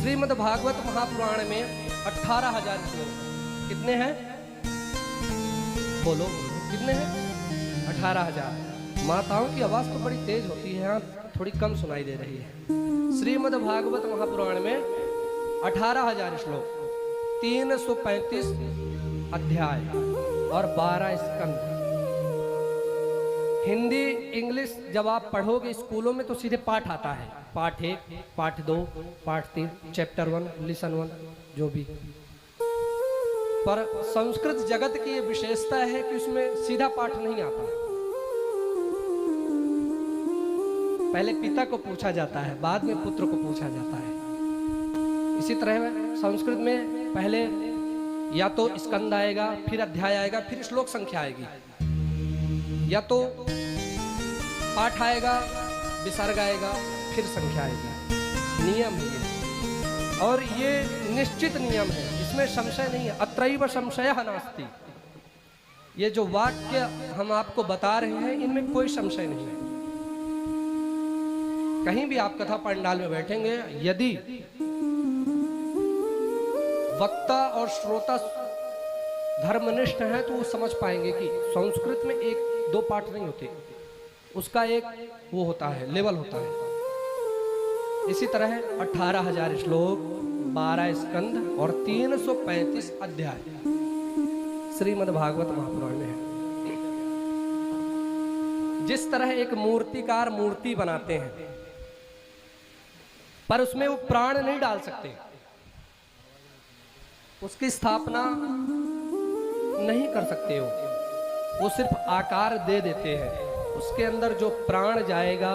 श्रीमद् भागवत महापुराण में 18,000 श्लोक। कितने हैं? बोलो कितने हैं? 18,000। माताओं की आवाज तो बड़ी तेज होती है, यहाँ थोड़ी कम सुनाई दे रही है। श्रीमद् भागवत महापुराण में 18,000 श्लोक, 335 अध्याय और 12 स्कंद। हिंदी इंग्लिश जब आप पढ़ोगे स्कूलों में तो सीधे पाठ आता है, पाठ 1, पाठ 2, पाठ 3, चैप्टर 1, लेसन 1, जो भी। पर संस्कृत जगत की ये विशेषता है कि उसमें सीधा पाठ नहीं आता। पहले पिता को पूछा जाता है, बाद में पुत्र को पूछा जाता है। इसी तरह संस्कृत में पहले या तो स्कंद आएगा, फिर अध्याय आएगा, फिर श्लोक संख्या आएगी, या तो पाठ आएगा, विसर्ग आएगा, फिर संख्या आएगी। नियम है ये, और ये निश्चित नियम है, इसमें संशय नहीं है। अत्रैव संशयः नास्ति। ये जो वाक्य हम आपको बता रहे हैं इनमें कोई संशय नहीं है। कहीं भी आप कथा पंडाल में बैठेंगे, यदि वक्ता और श्रोता धर्मनिष्ठ है तो वो समझ पाएंगे कि संस्कृत में 1-2 पाठ नहीं होते, उसका एक वो होता है, लेवल होता है। इसी तरह 18,000 श्लोक, 12 स्कंद और 335 अध्याय श्रीमद् भागवत महापुराण में है। जिस तरह एक मूर्तिकार मूर्ति बनाते हैं पर उसमें वो प्राण नहीं डाल सकते, उसकी स्थापना नहीं कर सकते हो, वो सिर्फ आकार दे देते हैं। उसके अंदर जो प्राण जाएगा,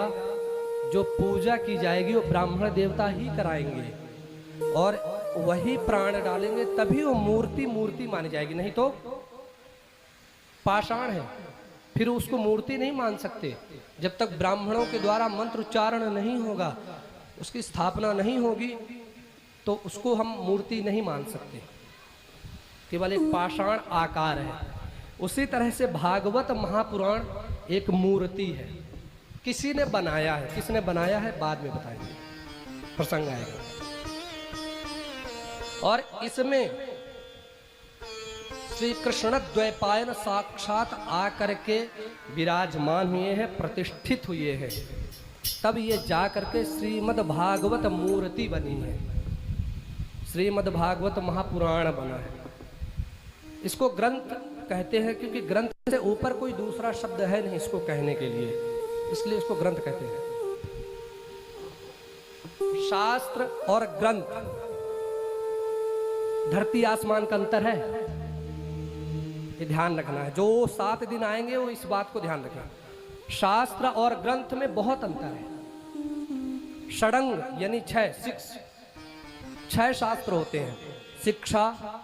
जो पूजा की जाएगी, वो ब्राह्मण देवता ही कराएंगे और वही प्राण डालेंगे, तभी वो मूर्ति मानी जाएगी। नहीं तो पाषाण है, फिर उसको मूर्ति नहीं मान सकते। जब तक ब्राह्मणों के द्वारा मंत्र उच्चारण नहीं होगा, उसकी स्थापना नहीं होगी, तो उसको हम मूर्ति नहीं मान सकते, केवल एक पाषाण आकार है। उसी तरह से भागवत महापुराण एक मूर्ति है, किसी ने बनाया है। किसने बनाया है बाद में बताएंगे, प्रसंग आएगा। और इसमें श्री कृष्ण द्वैपायन साक्षात आकर के विराजमान हुए हैं, प्रतिष्ठित हुए हैं, तब ये जा करके श्रीमद् भागवत मूर्ति बनी है, श्रीमद् भागवत महापुराण बना है। इसको ग्रंथ कहते हैं क्योंकि ग्रंथ से ऊपर कोई दूसरा शब्द है नहीं इसको कहने के लिए, इसलिए इसको ग्रंथ कहते हैं। शास्त्र और ग्रंथ, धरती आसमान का अंतर है, ये ध्यान रखना है। जो 7 दिन आएंगे वो इस बात को ध्यान रखना। शास्त्र और ग्रंथ में बहुत अंतर है। षडंग यानी 6 शास्त्र होते हैं, शिक्षा,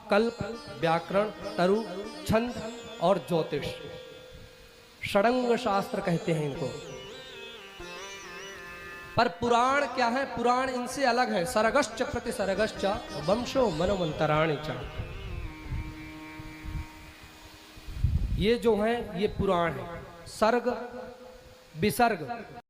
कल्प, व्याकरण, तरु, छंद और ज्योतिष। षडंग शास्त्र कहते हैं इनको। पर पुराण क्या है? पुराण इनसे अलग है। सर्गश्च प्रतिसर्गश्च वंशो मनोमंतराणि च। ये जो है ये पुराण है। सर्ग विसर्ग